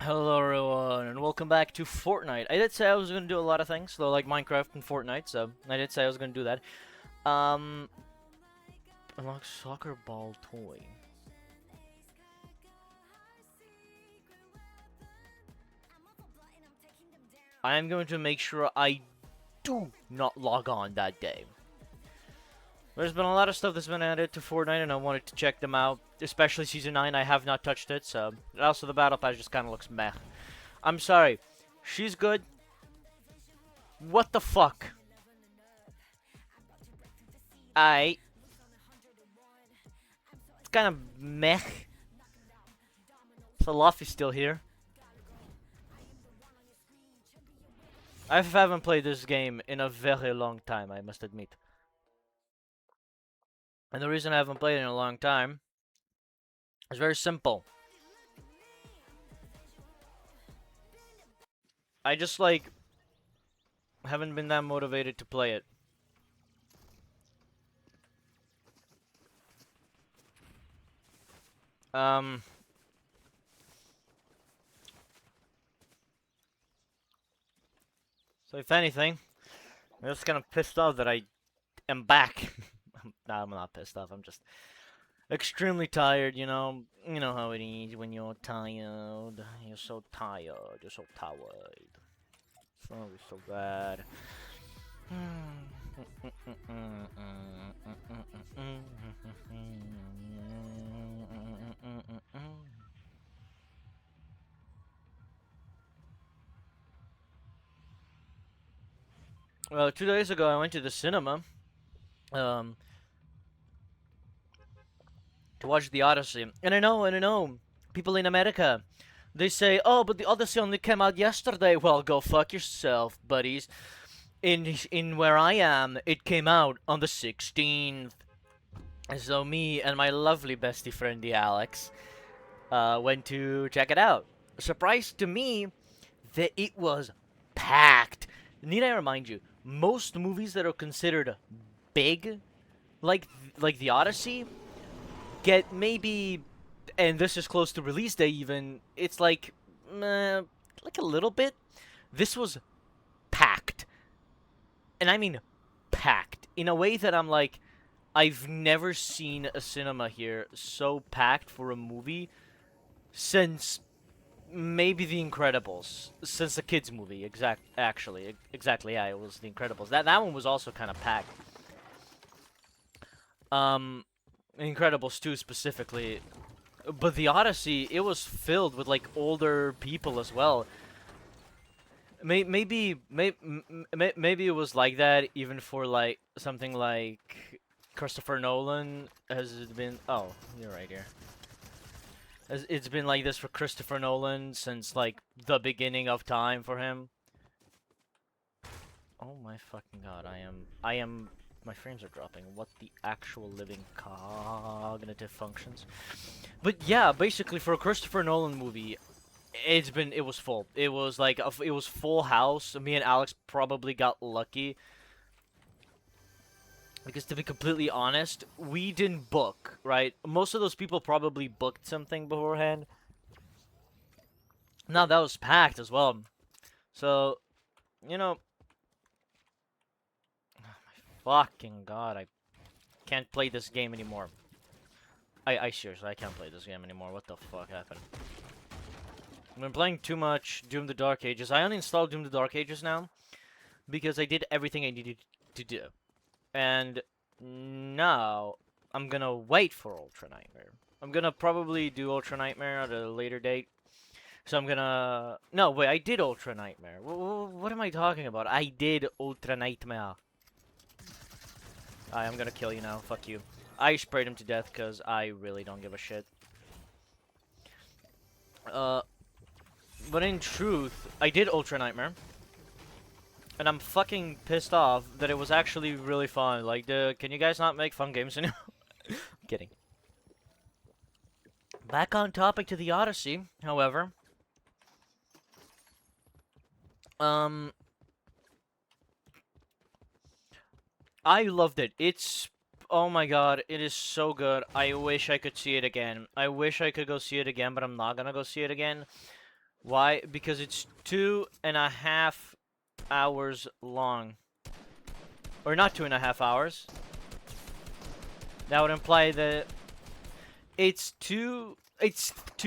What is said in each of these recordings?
Hello everyone, and welcome back to Fortnite. I did say I was gonna do a lot of things, though, like Minecraft and Fortnite, so I did say I was gonna do that. Um, unlock soccer ball toy. I am going to make sure I do not log on that day. There's been a lot of stuff that's been added to Fortnite, and I wanted to check them out, especially Season 9. I have not touched it, so... And also, the Battle Pass just kind of looks meh. I'm sorry. She's good. What the fuck? I... It's kind of meh. So Luffy's still here. I haven't played this game in a very long time, I must admit. And the reason I haven't played it in a long time is very simple. I just, like, haven't been that motivated to play it. Um... So if anything, I'm just kind of pissed off that I am back. Nah, I'm not pissed off, I'm just extremely tired, you know? You know how it is when you're tired. You're so tired, you're so tired. It's always so bad. Well, 2 days ago I went to the cinema um, to watch the Odyssey. And I know, people in America, they say, oh, but the Odyssey only came out yesterday. Well, go fuck yourself, buddies. In where I am, it came out on the 16th. So me and my lovely bestie friend, the Alex, went to check it out. Surprise to me that it was packed. Need I remind you, most movies that are considered big, like the Odyssey, get maybe, and this is close to release day even, it's like a little bit. This was packed. And I mean packed. In a way that I'm like, I've never seen a cinema here so packed for a movie since maybe The Incredibles. Since the kids movie, exactly, yeah, it was The Incredibles. That one was also kind of packed. Incredibles 2 specifically. But the Odyssey, it was filled with, like, older people as well. Maybe it was like that even for, like, something like Christopher Nolan. Has it been... Oh, you're right here. It's been like this for Christopher Nolan since, like, the beginning of time for him. Oh my fucking god, I am... My frames are dropping. What the actual living cognitive functions? But yeah, basically for a Christopher Nolan movie, it was full. It was like, it was full house. Me and Alex probably got lucky. Because to be completely honest, we didn't book, right? Most of those people probably booked something beforehand. Now that was packed as well. So, you know, fucking god, I can't play this game anymore. I seriously, I can't play this game anymore. What the fuck happened? I've been playing too much Doom the Dark Ages. I uninstalled Doom the Dark Ages now because I did everything I needed to do. And now I'm gonna wait for Ultra Nightmare. I'm gonna probably do Ultra Nightmare at a later date. So I'm gonna... No, wait, I did Ultra Nightmare. What am I talking about? I did Ultra Nightmare. I'm gonna kill you now. Fuck you. I sprayed him to death because I really don't give a shit. But in truth, I did Ultra Nightmare. And I'm fucking pissed off that it was actually really fun. Like, can you guys not make fun games anymore? I'm kidding. Back on topic to the Odyssey, however. I loved it. It's... Oh my god, it is so good. I wish I could see it again. I wish I could go see it again, but I'm not gonna go see it again. Why? Because it's 2.5 hours long. Or not 2.5 hours. That would imply that it's 2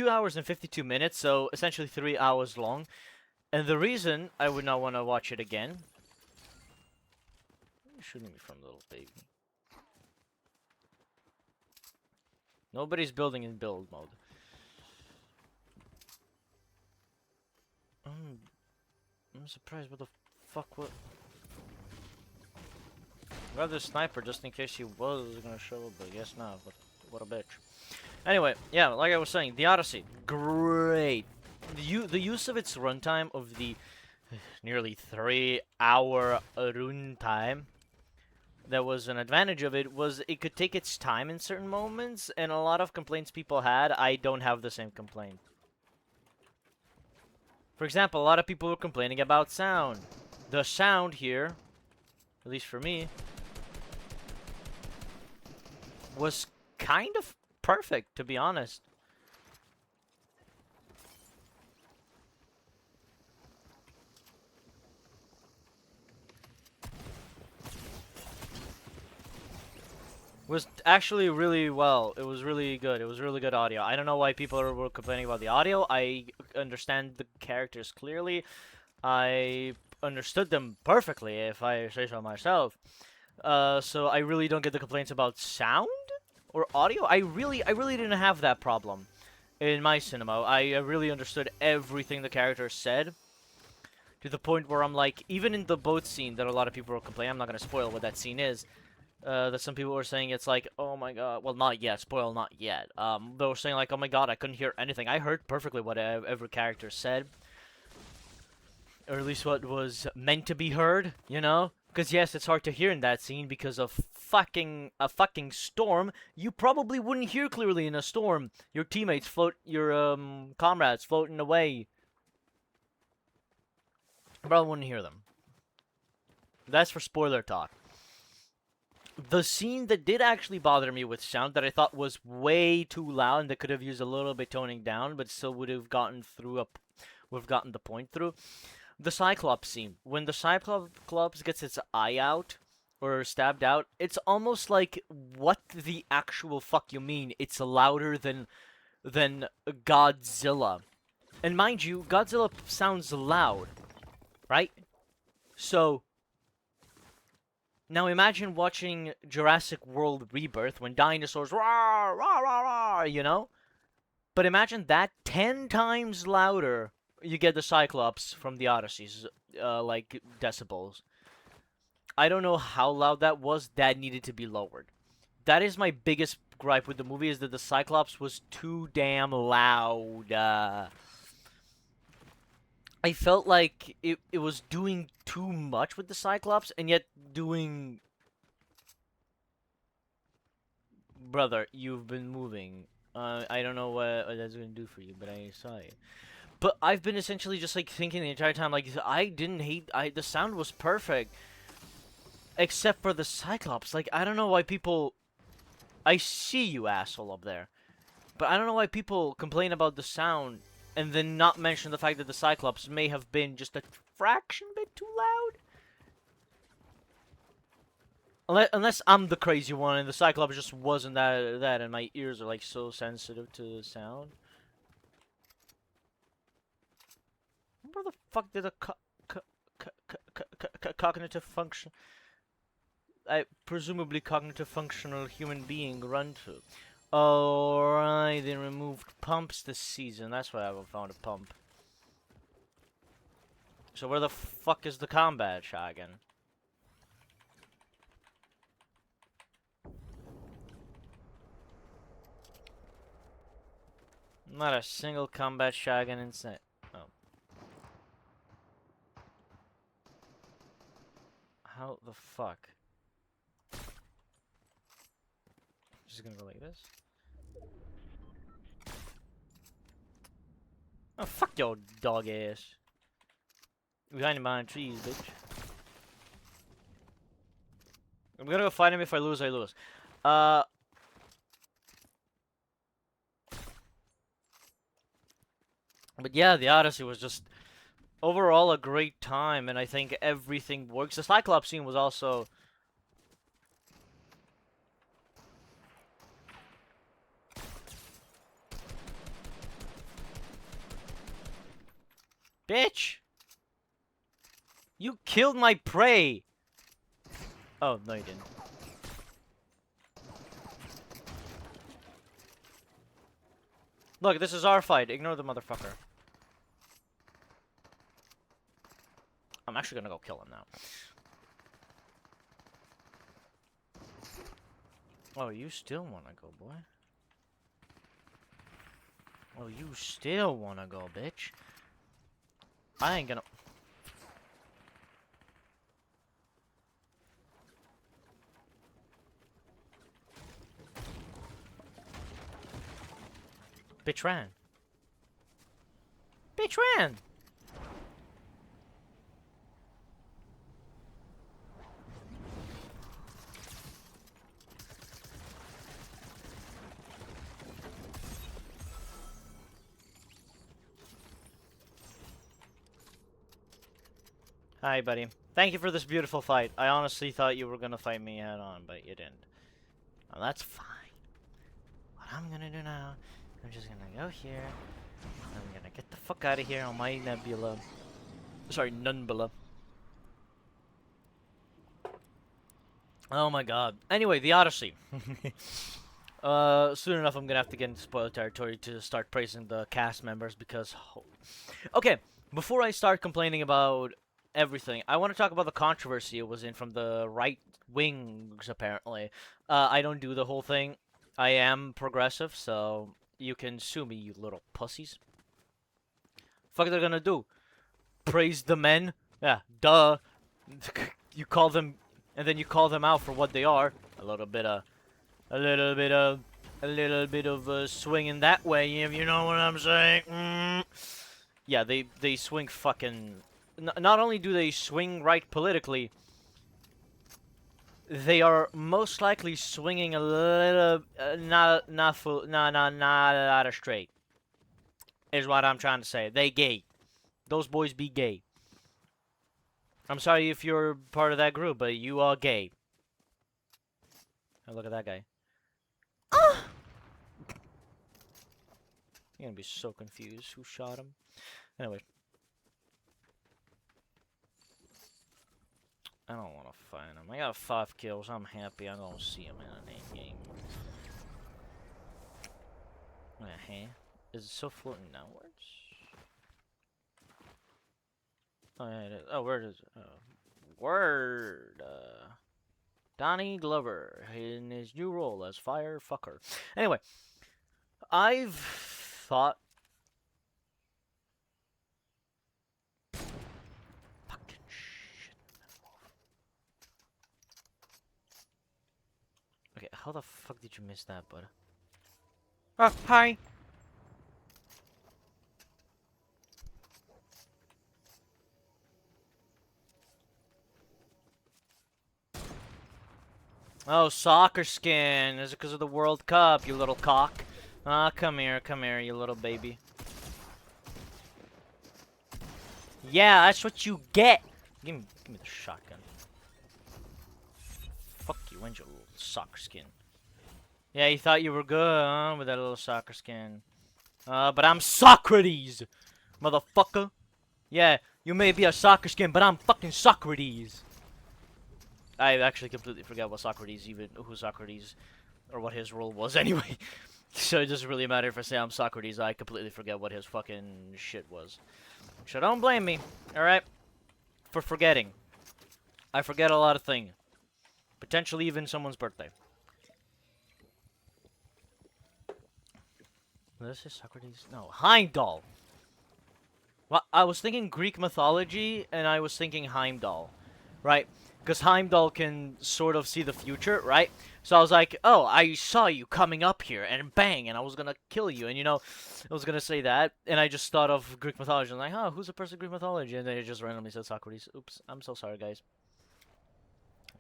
hours and 52 minutes, so essentially 3 hours long. And the reason I would not want to watch it again. Where are you shooting me from, little baby? Nobody's building in build mode. I'm surprised. What the fuck? What? Grab the sniper just in case he was gonna show up, but I guess not. But what a bitch. Anyway, yeah, like I was saying, the Odyssey, great. The use of its runtime of the nearly 3 hour runtime. That was an advantage of it was it could take its time in certain moments, and a lot of complaints people had, I don't have the same complaint. For example, a lot of people were complaining about sound. The sound here, at least for me, was kind of perfect, to be honest. Was actually really well. It was really good. It was really good audio. I don't know why people were complaining about the audio. I understand the characters clearly. I understood them perfectly, if I say so myself. So I really don't get the complaints about sound or audio. I really didn't have that problem in my cinema. I really understood everything the characters said. To the point where I'm like, even in the boat scene that a lot of people were complaining, I'm not going to spoil what that scene is, that some people were saying it's like, oh my god, well, not yet, spoil not yet. They were saying like, oh my god, I couldn't hear anything. I heard perfectly what every character said. Or at least what was meant to be heard, you know? Because yes, it's hard to hear in that scene because of a fucking storm. You probably wouldn't hear clearly in a storm. Your teammates your comrades floating away. You probably wouldn't hear them. That's for spoiler talk. The scene that did actually bother me with sound that I thought was way too loud and that could have used a little bit toning down, but still would have gotten the point through. The Cyclops scene. When the Cyclops gets its eye out or stabbed out, it's almost like, what the actual fuck you mean? It's louder than Godzilla. And mind you, Godzilla sounds loud, right? So now imagine watching Jurassic World Rebirth when dinosaurs rah rah rah rah, you know? But imagine that 10 times louder. You get the Cyclops from the Odysseys, like decibels. I don't know how loud that was. That needed to be lowered. That is my biggest gripe with the movie, is that the Cyclops was too damn loud. I felt like it was doing too much with the Cyclops, and yet doing... Brother, you've been moving. I don't know what that's gonna do for you, but I saw it. But I've been essentially just like thinking the entire time, like, I didn't hate. The sound was perfect, except for the Cyclops. Like, I don't know why people. I see you, asshole, up there, but I don't know why people complain about the sound and then not mention the fact that the Cyclops may have been just a fraction bit too loud. Unless I'm the crazy one and the Cyclops just wasn't that, and my ears are like so sensitive to the sound. Where the fuck did a cognitive function, presumably cognitive functional human being run to? Alright, they removed pumps this season. That's why I haven't found a pump. So where the fuck is the combat shotgun? Not a single combat shotgun in sight. Oh. How the fuck? Just gonna go like this? Oh, fuck your dog ass. Behind my trees, bitch. I'm gonna go fight him. If I lose, I lose. But yeah, the Odyssey was just overall a great time, and I think everything works. The Cyclops scene was also... Bitch! You killed my prey! Oh, no you didn't. Look, this is our fight. Ignore the motherfucker. I'm actually gonna go kill him now. Oh, you still wanna go, boy? Oh, you still wanna go, bitch? I ain't gonna... Bitch ran. Bitch ran! Hi, buddy. Thank you for this beautiful fight. I honestly thought you were gonna fight me head on, but you didn't. Well, that's fine. What I'm gonna do now, I'm just gonna go here. I'm gonna get the fuck out of here on my nebula. Sorry, Nunbula. Oh my god. Anyway, the Odyssey. Soon enough I'm gonna have to get into spoiler territory to start praising the cast members because... Okay, before I start complaining about everything, I want to talk about the controversy it was in from the right wings, apparently. I don't do the whole thing. I am progressive, so you can sue me, you little pussies. Fuck they're gonna do? Praise the men? Yeah, duh. You call them, and then you call them out for what they are. A little bit of swinging that way, if you know what I'm saying. Yeah, they swing fucking... Not only do they swing right politically, they are most likely swinging a little... not out of straight. Is what I'm trying to say. They gay. Those boys be gay. I'm sorry if you're part of that group, but you are gay. Oh, look at that guy. You're gonna be so confused. Who shot him? Anyway. I don't want to fight him. I got 5 kills. I'm happy. I'm gonna see him in a name game. Is it still floating downwards? Oh, yeah, it is. Oh, where is it? Word. Donnie Glover in his new role as Firefucker. Anyway, I've thought... Fucking shit. Okay, how the fuck did you miss that, bud? Oh, hi! Oh, soccer skin. Is it because of the World Cup, you little cock? Ah, come here, you little baby. Yeah, that's what you get. Give me the shotgun. Fuck you, and your little soccer skin. Yeah, you thought you were good, huh, with that little soccer skin. But I'm Socrates, motherfucker. Yeah, you may be a soccer skin, but I'm fucking Socrates. I actually completely forgot what Socrates, who Socrates, or what his role was anyway. So it doesn't really matter if I say I'm Socrates, I completely forget what his fucking shit was. So don't blame me, alright? For forgetting. I forget a lot of things. Potentially even someone's birthday. This is Socrates? No, Heimdall! Well, I was thinking Greek mythology, and I was thinking Heimdall. Right? Because Heimdall can sort of see the future, right? So I was like, oh, I saw you coming up here, and bang, and I was gonna kill you, and you know, I was gonna say that, and I just thought of Greek mythology, and like, oh, who's a person in Greek mythology? And then it just randomly said Socrates. Oops, I'm so sorry, guys.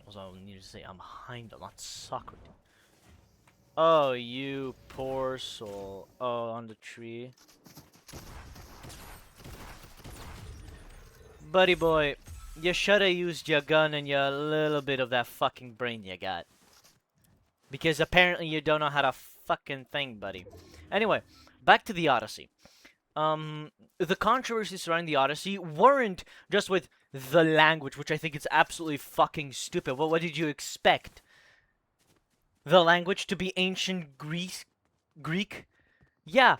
Also, I need to say I'm Heimdall, not Socrates. Oh, you poor soul. Oh, on the tree. Buddy boy, you shoulda used your gun and your little bit of that fucking brain you got. Because apparently you don't know how to fucking think, buddy. Anyway, back to the Odyssey. The controversies surrounding the Odyssey weren't just with the language, which I think is absolutely fucking stupid. Well, what did you expect? The language to be ancient Greek? Yeah.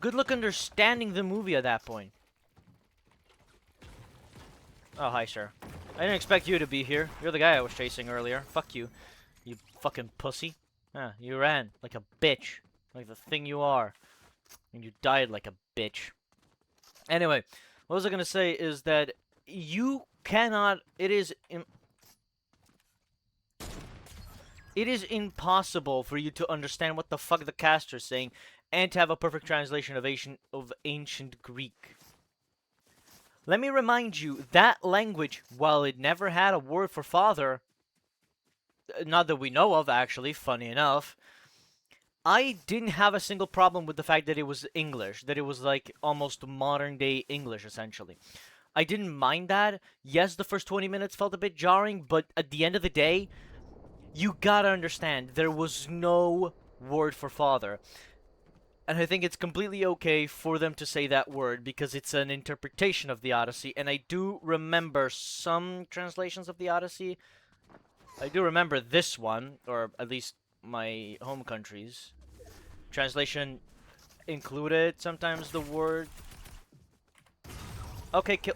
Good luck understanding the movie at that point. Oh, hi, sir. I didn't expect you to be here. You're the guy I was chasing earlier. Fuck you. You fucking pussy. Ah, you ran like a bitch. Like the thing you are. And you died like a bitch. Anyway, what was I gonna say is that you cannot... It is impossible for you to understand what the fuck the caster is saying and to have a perfect translation of ancient Greek. Let me remind you, that language, while it never had a word for father, not that we know of, actually, funny enough, I didn't have a single problem with the fact that it was English, that it was like almost modern-day English, essentially. I didn't mind that. Yes, the first 20 minutes felt a bit jarring, but at the end of the day, you gotta understand, there was no word for father. And I think it's completely okay for them to say that word because it's an interpretation of the Odyssey. And I do remember some translations of the Odyssey. I do remember this one, or at least my home country's translation included sometimes the word. Okay, kill.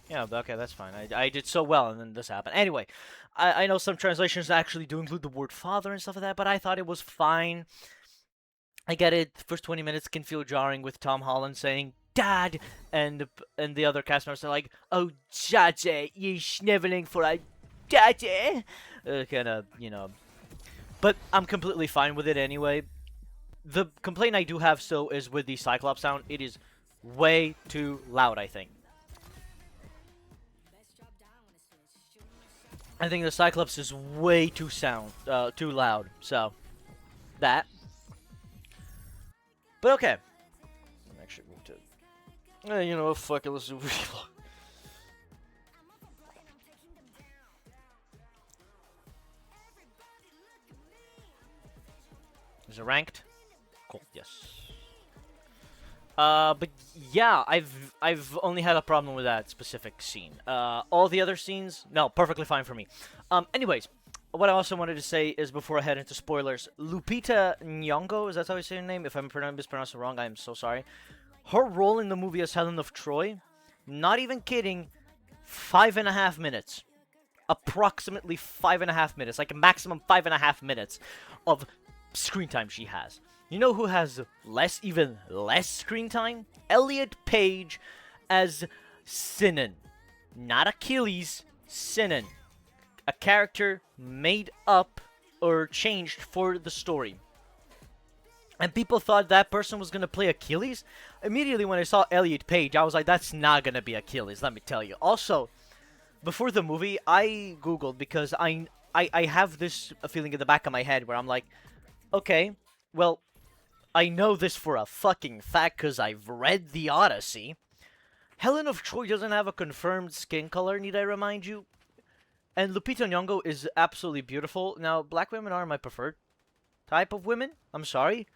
Yeah, okay, that's fine. I did so well, and then this happened. Anyway, I know some translations actually do include the word father and stuff like that, but I thought it was fine. I get it. The first 20 minutes can feel jarring with Tom Holland saying "Dad," and the other cast members are like, "Oh, Daddy, you sniveling for a Daddy," kind of, you know. But I'm completely fine with it anyway. The complaint I do have still is with the Cyclops sound. It is way too loud, I think. I think the Cyclops is way too loud. So, that. But okay. I'm actually going to... you know what, fuck it, let's do reload. Is it ranked? Cool, yes. But yeah, I've only had a problem with that specific scene. All the other scenes, no, perfectly fine for me. Anyways, what I also wanted to say is, before I head into spoilers, Lupita Nyong'o, is that how you say her name? If I'm mispronouncing it wrong, I'm so sorry. Her role in the movie as Helen of Troy, not even kidding, 5.5 minutes. Approximately 5.5 minutes, like a maximum 5.5 minutes of screen time she has. You know who has even less screen time? Elliot Page as Sinan. Not Achilles, Sinan. A character made up or changed for the story. And people thought that person was going to play Achilles. Immediately when I saw Elliot Page, I was like, that's not going to be Achilles, let me tell you. Also, before the movie, I googled because I have this feeling in the back of my head where I'm like, okay, well, I know this for a fucking fact because I've read the Odyssey. Helen of Troy doesn't have a confirmed skin color, need I remind you? And Lupita Nyong'o is absolutely beautiful. Now, black women are my preferred type of women. I'm sorry.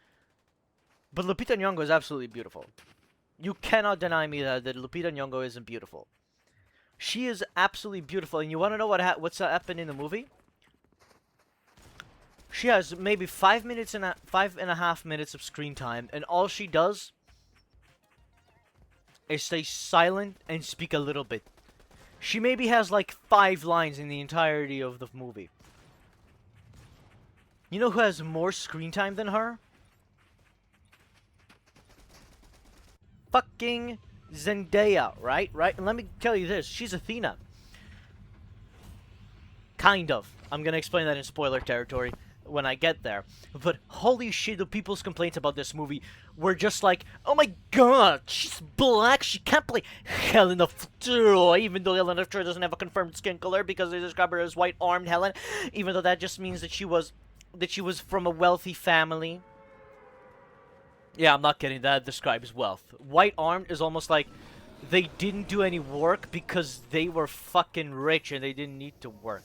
But Lupita Nyong'o is absolutely beautiful. You cannot deny me that Lupita Nyong'o isn't beautiful. She is absolutely beautiful. And you want to know what's happened in the movie? She has maybe 5.5 minutes of screen time. And all she does is stay silent and speak a little bit. She maybe has like 5 lines in the entirety of the movie. You know who has more screen time than her? Fucking Zendaya, right? And let me tell you this. She's Athena. Kind of. I'm gonna explain that in spoiler territory when I get there. But holy shit, the people's complaints about this movie were just like, oh my god, she's black, she can't play Helen of Troy, even though Helen of Troy doesn't have a confirmed skin color because they describe her as white-armed Helen, even though that just means that she was from a wealthy family. Yeah, I'm not kidding, that describes wealth. White-armed is almost like they didn't do any work because they were fucking rich and they didn't need to work.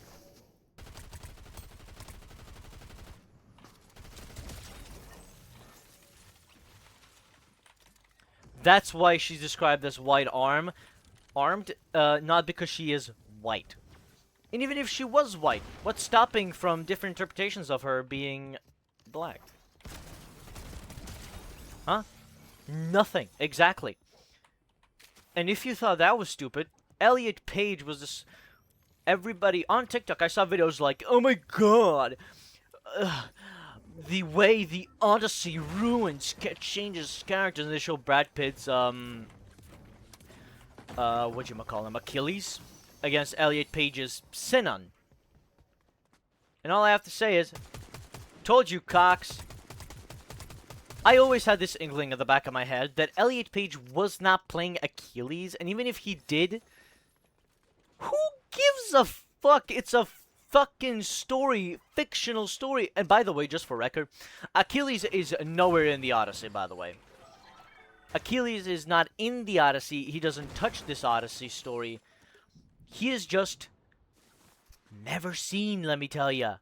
That's why she's described as armed, not because she is white. And even if she was white, what's stopping from different interpretations of her being black? Huh? Nothing. Exactly. And if you thought that was stupid, Elliot Page was this... Everybody on TikTok, I saw videos like, oh my god, the way the Odyssey changes characters, and they show Brad Pitt's, whatchamacallem, Achilles against Elliot Page's Sinon. And all I have to say is, told you, Cox. I always had this inkling at the back of my head that Elliot Page was not playing Achilles, and even if he did, who gives a fuck? It's a fucking story, fictional story. And by the way, just for record, Achilles is nowhere in the Odyssey, by the way. Achilles is not in the Odyssey. He doesn't touch this Odyssey story. He is just never seen, let me tell ya.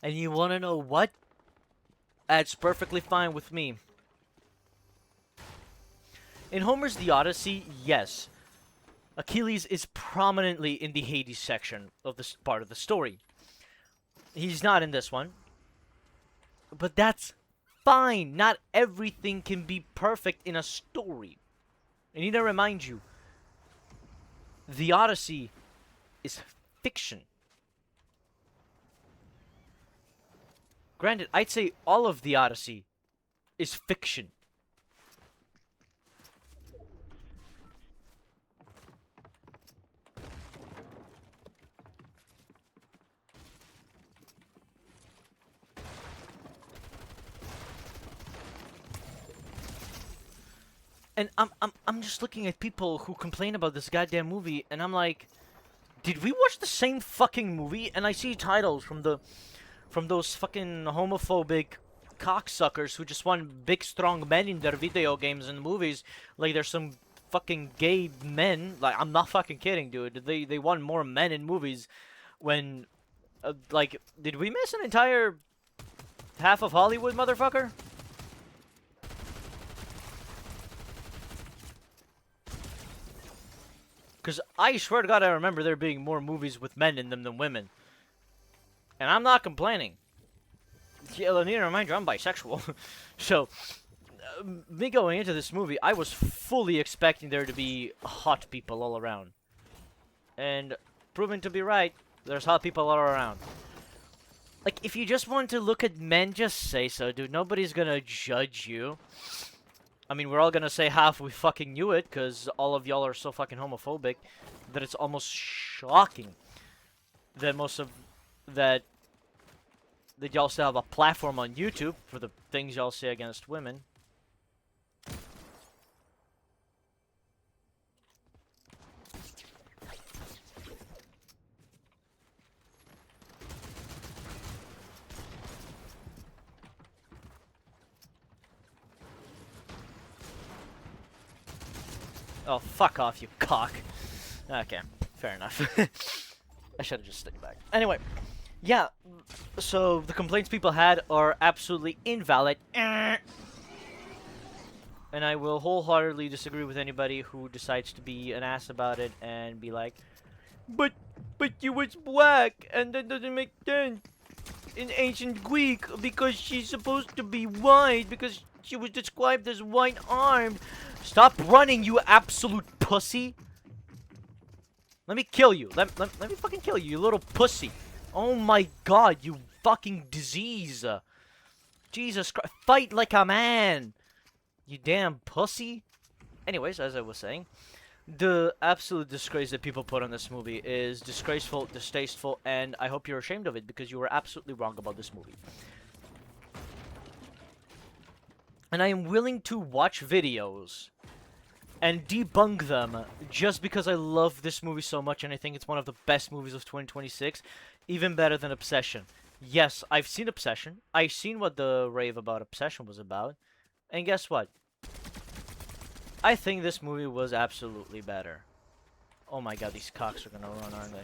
And you want to know what? That's perfectly fine with me. In Homer's The Odyssey, yes, Achilles is prominently in the Hades section of this part of the story. He's not in this one. But that's fine. Not everything can be perfect in a story. I need to remind you, The Odyssey is fiction. Granted, I'd say all of The Odyssey is fiction. And I'm just looking at people who complain about this goddamn movie, and I'm like, did we watch the same fucking movie? And I see titles from those fucking homophobic cocksuckers who just want big strong men in their video games and movies, like there's some fucking gay men. Like, I'm not fucking kidding, dude. They want more men in movies when like, did we miss an entire half of Hollywood, motherfucker? Because I swear to God, I remember there being more movies with men in them than women. And I'm not complaining. Yeah, I need to remind you, I'm bisexual. So, me going into this movie, I was fully expecting there to be hot people all around. And, proven to be right, there's hot people all around. Like, if you just want to look at men, just say so, dude. Nobody's gonna judge you. I mean, we're all gonna say half we fucking knew it, because all of y'all are so fucking homophobic that it's almost shocking that that y'all still have a platform on YouTube for the things y'all say against women. Oh, fuck off, you cock. Okay, fair enough. I should have just stayed back. Anyway, yeah, so the complaints people had are absolutely invalid. And I will wholeheartedly disagree with anybody who decides to be an ass about it and be like, But she was black, and that doesn't make sense in ancient Greek because she's supposed to be white because she was described as white-armed. Stop running, you absolute pussy. Let me kill you. Let me fucking kill you, you little pussy. Oh my god, you fucking disease. Jesus Christ. Fight like a man. You damn pussy. Anyways, as I was saying, the absolute disgrace that people put on this movie is disgraceful, distasteful, and I hope you're ashamed of it because you were absolutely wrong about this movie. And I am willing to watch videos and debunk them just because I love this movie so much and I think it's one of the best movies of 2026, even better than Obsession. Yes, I've seen Obsession. I've seen what the rave about Obsession was about. And guess what? I think this movie was absolutely better. Oh my god, these cocks are gonna run, aren't they?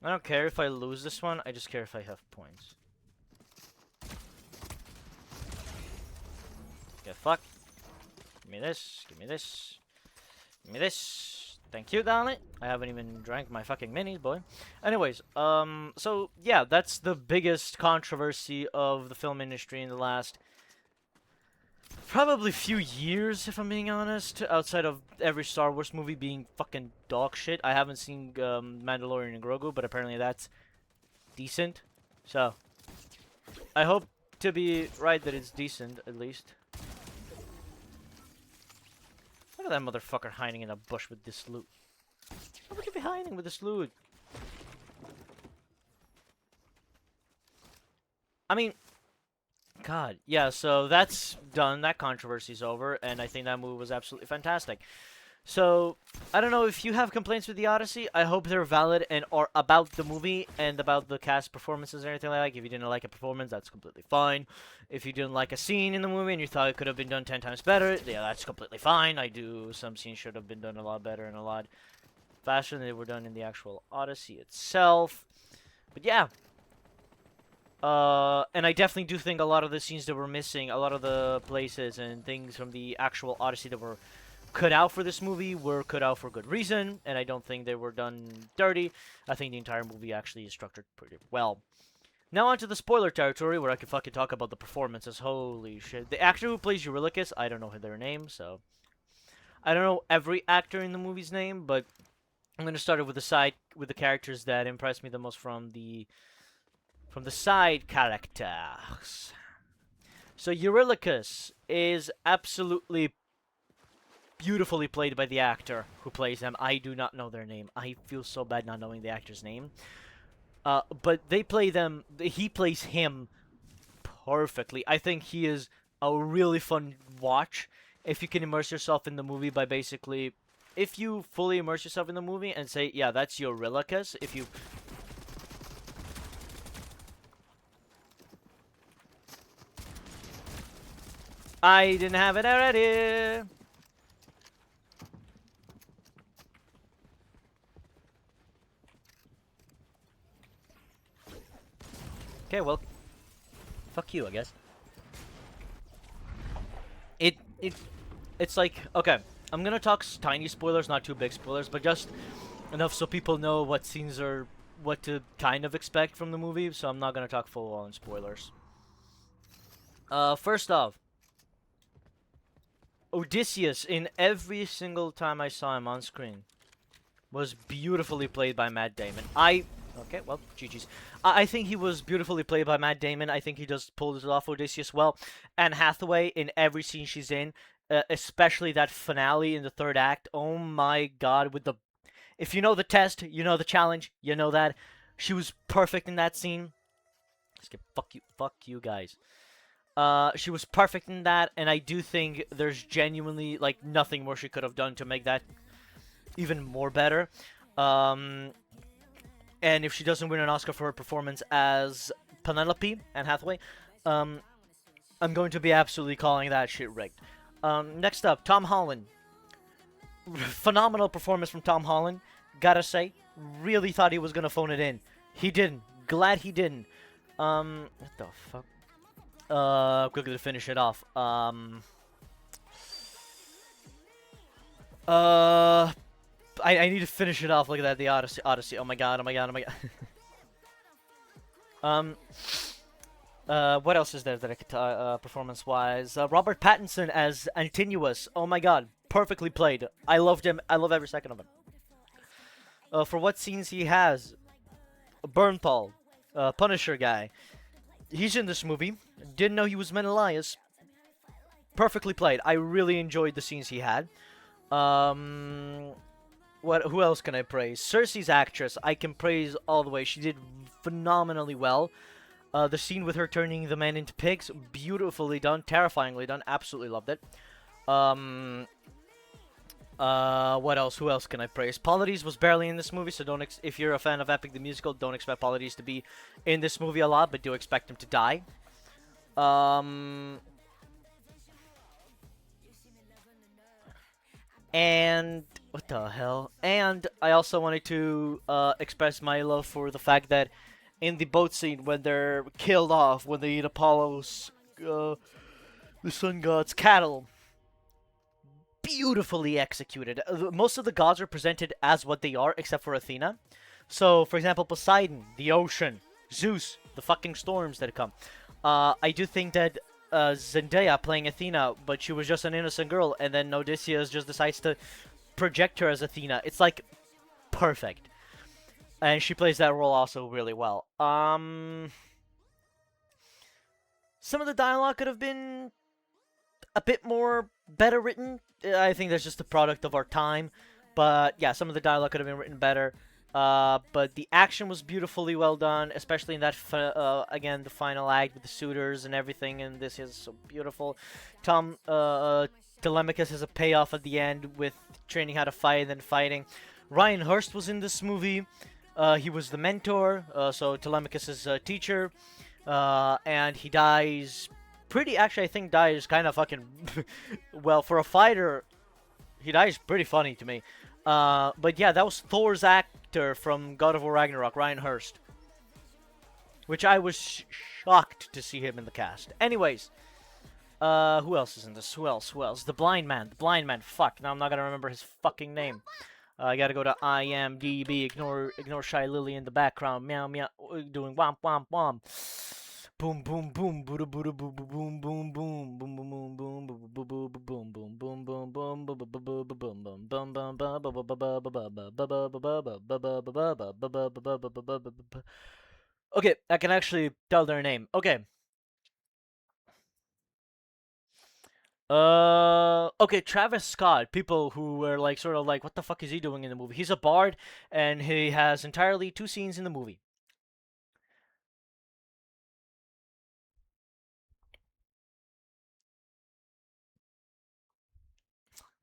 I don't care if I lose this one, I just care if I have points. Get fucked. Give me this, give me this, give me this. Thank you, darling. I haven't even drank my fucking minis, boy. Anyways, so yeah, that's the biggest controversy of the film industry in the last probably few years, if I'm being honest. Outside of every Star Wars movie being fucking dog shit. I haven't seen Mandalorian and Grogu, but apparently that's decent. So, I hope to be right that it's decent, at least. Look at that motherfucker hiding in a bush with this loot. Look at me hiding with this loot. I mean, God, yeah, so that's done. That controversy's over, and I think that movie was absolutely fantastic. So, I don't know if you have complaints with the Odyssey. I hope they're valid and are about the movie and about the cast performances or anything like that. If you didn't like a performance, that's completely fine. If you didn't like a scene in the movie and you thought it could have been done 10 times better, yeah, that's completely fine. Some scenes should have been done a lot better and a lot faster than they were done in the actual Odyssey itself. But yeah. And I definitely do think a lot of the scenes that were missing, a lot of the places and things from the actual Odyssey that were cut out for this movie were cut out for good reason, and I don't think they were done dirty. I think the entire movie actually is structured pretty well. Now onto the spoiler territory, where I can fucking talk about the performances. Holy shit. The actor who plays Eurylochus, I don't know their name, so... I don't know every actor in the movie's name, but I'm gonna start with the characters that impressed me the most from the side characters. So Eurylochus is absolutely beautifully played by the actor who plays them. I do not know their name. I feel so bad not knowing the actor's name. But they play them. He plays him perfectly. I think he is a really fun watch if you can immerse yourself in the movie by basically, if you fully immerse yourself in the movie and say, yeah, that's Eurylochus. If you I didn't have it already. Okay, well, fuck you, I guess. It's like, okay, I'm gonna talk tiny spoilers, not too big spoilers, but just enough so people know what scenes are, what to kind of expect from the movie. So I'm not gonna talk full on spoilers. First off, Odysseus, in every single time I saw him on screen, was beautifully played by Matt Damon. Okay, well, GG's. I think he was beautifully played by Matt Damon. I think he just pulled it off Odysseus well. Anne Hathaway, in every scene she's in, especially that finale in the third act, oh my god, with the... If you know the test, you know the challenge, you know that. She was perfect in that scene. Fuck you guys. She was perfect in that, and I do think there's genuinely, like, nothing more she could have done to make that even more better. And if she doesn't win an Oscar for her performance as Penelope, Anne Hathaway, I'm going to be absolutely calling that shit rigged. Next up, Tom Holland. Phenomenal performance from Tom Holland. Gotta say, really thought he was gonna phone it in. He didn't. Glad he didn't. What the fuck? Quickly to finish it off. I need to finish it off. Look at that, the Odyssey. Oh my god, oh my god, oh my god. What else is there that I could performance-wise? Robert Pattinson as Antinous. Oh my god, perfectly played. I loved him. I love every second of him. For what scenes he has, Bernthal, Punisher guy. He's in this movie. Didn't know he was Menelaus. Perfectly played. I really enjoyed the scenes he had. Who else can I praise? Cersei's actress, I can praise all the way. She did phenomenally well. The scene with her turning the men into pigs, beautifully done, terrifyingly done. Absolutely loved it. What else? Who else can I praise? Polides was barely in this movie, so don't. If you're a fan of Epic the Musical, don't expect Polides to be in this movie a lot, but do expect him to die. Um, and what the hell? And I also wanted to express my love for the fact that in the boat scene when they're killed off, when they eat Apollo's, the sun god's cattle, beautifully executed. Most of the gods are presented as what they are, except for Athena. So, for example, Poseidon, the ocean, Zeus, the fucking storms that come. I do think that Zendaya playing Athena, but she was just an innocent girl, and then Odysseus just decides to project her as Athena. It's like perfect, and she plays that role also really well. Some of the dialogue could have been a bit more better written. I think that's just a product of our time. But yeah, some of the dialogue could have been written better. But the action was beautifully well done, especially in that, again, the final act with the suitors and everything, and this is so beautiful. Telemachus has a payoff at the end with training how to fight and then fighting. Ryan Hurst was in this movie. He was the mentor, so Telemachus' teacher, and he dies actually, I think dies kind of fucking, well, for a fighter, he dies pretty funny to me. But yeah, that was Thor's actor from God of War Ragnarok, Ryan Hurst. Which I was shocked to see him in the cast. Anyways, who else is in this? Who else? The blind man. Fuck, now I'm not gonna remember his fucking name. I gotta go to IMDb, ignore Shy Lily in the background, meow meow, doing womp womp womp. Boom boom boom boom boom boom boom boom boom boom boom boom boom boom boom boom boom boom. Okay, I can actually tell their name. Okay. Okay, Travis Scott. People who were like, sort of like, what the fuck is he doing in the movie? He's a bard, and he has entirely 2 scenes in the movie.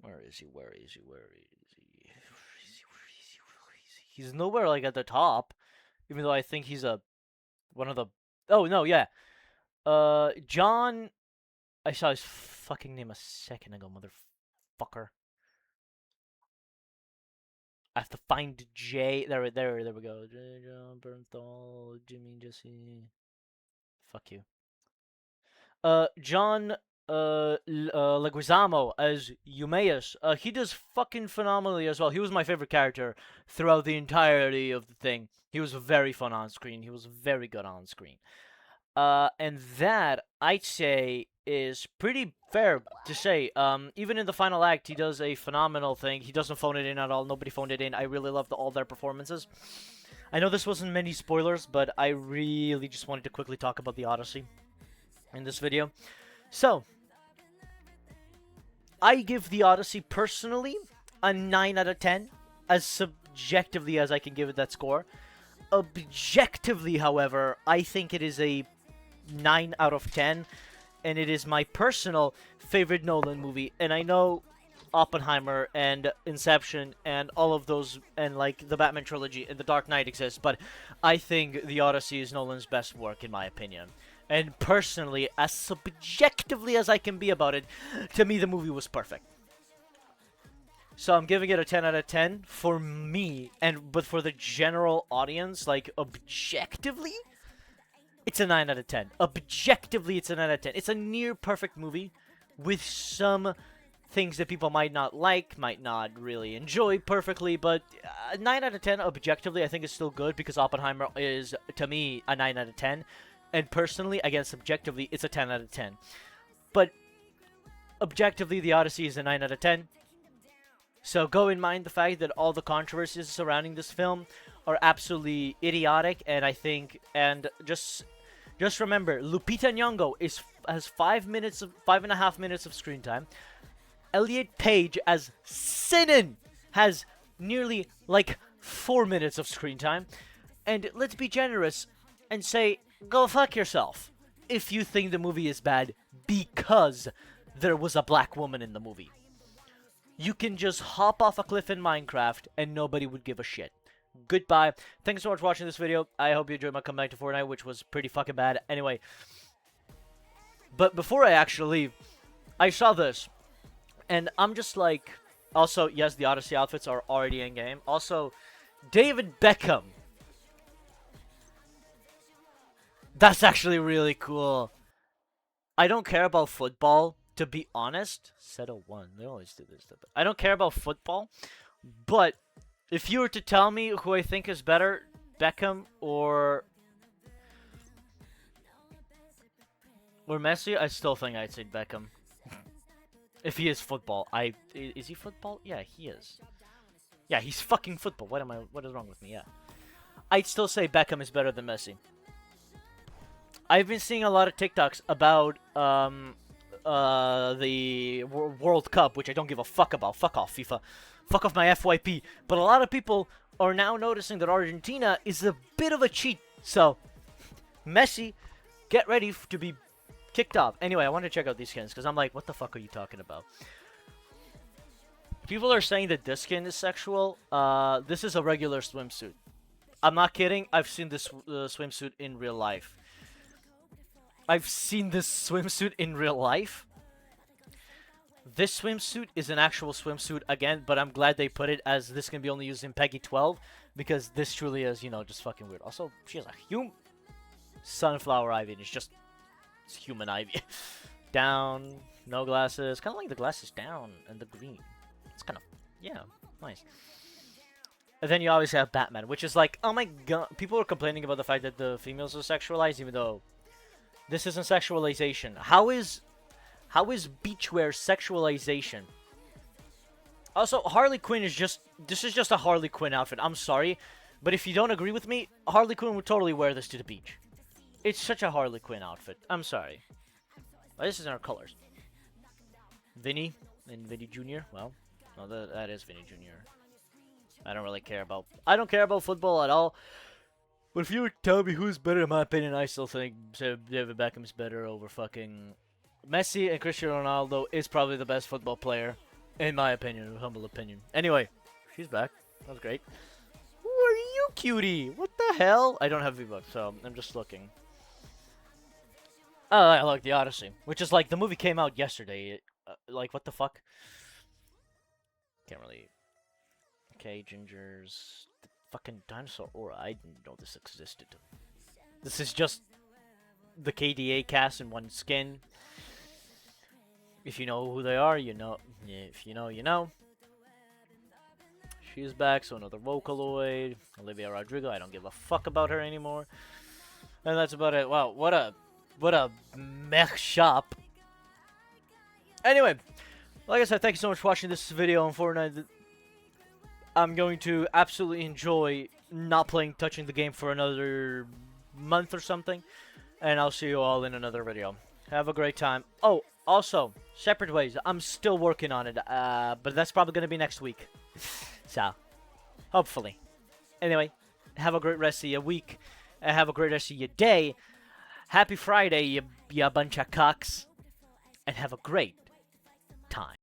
Where is he? He's nowhere like at the top, even though I think he's one of the. Oh no, yeah. John. I saw his fucking name a second ago, motherfucker. I have to find Jay. There we go. John Bernthal, Jimmy, Jesse. Fuck you. John Leguizamo as Eumaeus. He does fucking phenomenally as well. He was my favorite character throughout the entirety of the thing. He was very fun on screen. He was very good on screen. And that, I'd say, is pretty fair to say. Even in the final act, he does a phenomenal thing. He doesn't phone it in at all. Nobody phoned it in. I really loved all their performances. I know this wasn't many spoilers, but I really just wanted to quickly talk about the Odyssey in this video. So, I give the Odyssey personally a 9 out of 10, as subjectively as I can give it that score. Objectively, however, I think it is a 9 out of 10, and it is my personal favorite Nolan movie. And I know Oppenheimer and Inception and all of those, and like the Batman trilogy and the Dark Knight exist, but I think the Odyssey is Nolan's best work in my opinion. And personally, as subjectively as I can be about it, to me the movie was perfect. So I'm giving it a 10 out of 10 for me, but for the general audience, like objectively, it's a 9 out of 10. Objectively, it's a 9 out of 10. It's a near perfect movie with some things that people might not like, might not really enjoy perfectly, but 9 out of 10 objectively I think is still good because Oppenheimer is, to me, a 9 out of 10. And personally, again, subjectively, it's a 10 out of 10. But objectively, the Odyssey is a 9 out of 10. So go in mind the fact that all the controversies surrounding this film are absolutely idiotic, and I think, and just remember, Lupita Nyong'o has 5.5 minutes of screen time. Elliot Page as Sinan has nearly like 4 minutes of screen time. And let's be generous and say, go fuck yourself if you think the movie is bad because there was a black woman in the movie. you can just hop off a cliff in Minecraft and nobody would give a shit. Goodbye. Thanks so much for watching this video. I hope you enjoyed my comeback to Fortnite, which was pretty fucking bad. Anyway, but before I actually leave, I saw this, and I'm just like, also, yes, the Odyssey outfits are already in-game. Also, David Beckham. That's actually really cool. I don't care about football, to be honest. Settle one. They always do this. I don't care about football, but if you were to tell me who I think is better, Beckham or Messi, I still think I'd say Beckham. If he is football, is he football? Yeah, he is. Yeah, he's fucking football. What is wrong with me? Yeah. I'd still say Beckham is better than Messi. I've been seeing a lot of TikToks about the World Cup, which I don't give a fuck about. Fuck off, FIFA. Fuck off my FYP. But a lot of people are now noticing that Argentina is a bit of a cheat. So, Messi, get ready to be kicked off. Anyway, I want to check out these skins because I'm like, what the fuck are you talking about? People are saying that this skin is sexual. This is a regular swimsuit. I'm not kidding. I've seen this swimsuit in real life. I've seen this swimsuit in real life. This swimsuit is an actual swimsuit again, but I'm glad they put it as this can be only used in PEGI 12 because this truly is, you know, just fucking weird. Also, she has a sunflower ivy, and it's human ivy. Down, no glasses. Kind of like the glasses down and the green. It's kind of, yeah, nice. And then you always have Batman, which is like, oh my god. People are complaining about the fact that the females are sexualized, even though this isn't sexualization. How is beachwear sexualization? Also, Harley Quinn is this is just a Harley Quinn outfit. I'm sorry, but if you don't agree with me, Harley Quinn would totally wear this to the beach. It's such a Harley Quinn outfit. I'm sorry. But this is in our colors. Vinny and Vinny Jr. Well, no, that is Vinny Jr. I don't really care about. I don't care about football at all. But if you were to tell me who's better, in my opinion, I still think David Beckham's better over fucking Messi, and Cristiano Ronaldo is probably the best football player, in my opinion, humble opinion. Anyway, she's back. That was great. Who are you, cutie? What the hell? I don't have V-Bucks, so I'm just looking. Oh, I like the Odyssey, which is like the movie came out yesterday. Like, what the fuck? Can't really. Okay, Gingers. The fucking dinosaur aura. I didn't know this existed. This is just the KDA cast in one skin. If you know who they are, you know. If you know, you know. She's back, so another Vocaloid. Olivia Rodrigo. I don't give a fuck about her anymore. And that's about it. Wow, what a mech shop. Anyway, like I said, thank you so much for watching this video on Fortnite. I'm going to absolutely enjoy not touching the game for another month or something. And I'll see you all in another video. Have a great time. Oh, also, Separate Ways. I'm still working on it, but that's probably going to be next week. So, hopefully. Anyway, have a great rest of your week. And have a great rest of your day. Happy Friday, you bunch of cocks. And have a great time.